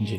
جی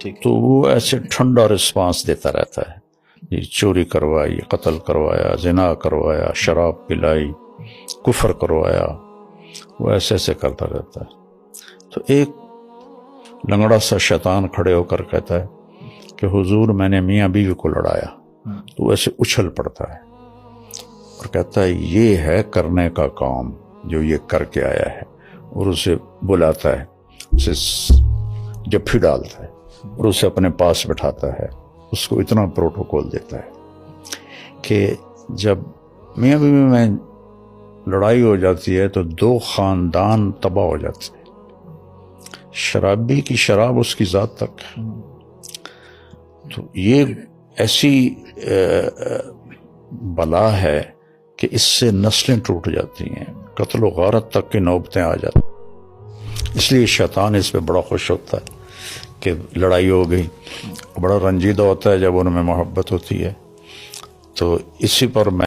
ٹھیک ہے، تو وہ ایسے ٹھنڈا رسپانس دیتا رہتا ہے، یہ چوری کروائی، قتل کروایا، زنا کروایا، شراب پلائی، کفر کروایا، وہ ایسے ایسے کرتا رہتا ہے۔ تو ایک لنگڑا سا شیطان کھڑے ہو کر کہتا ہے کہ حضور میں نے میاں بیوی کو لڑایا، تو وہ ایسے اچھل پڑتا ہے اور کہتا ہے یہ ہے کرنے کا کام جو یہ کر کے آیا ہے، اور اسے بلاتا ہے، اسے جپھی ڈالتا ہے اور اسے اپنے پاس بٹھاتا ہے، اس کو اتنا پروٹوکول دیتا ہے کہ جب میاں بیوی میں لڑائی ہو جاتی ہے تو 2 خاندان تباہ ہو جاتے ہیں، شرابی کی شراب اس کی ذات تک، تو یہ ایسی بلا ہے کہ اس سے نسلیں ٹوٹ جاتی ہیں، قتل و غارت تک کی نوبتیں آ جاتی ہیں۔ اس لیے شیطان اس پہ بڑا خوش ہوتا ہے کہ لڑائی ہو گئی، بڑا رنجیدہ ہوتا ہے جب ان میں محبت ہوتی ہے۔ تو اسی پر میں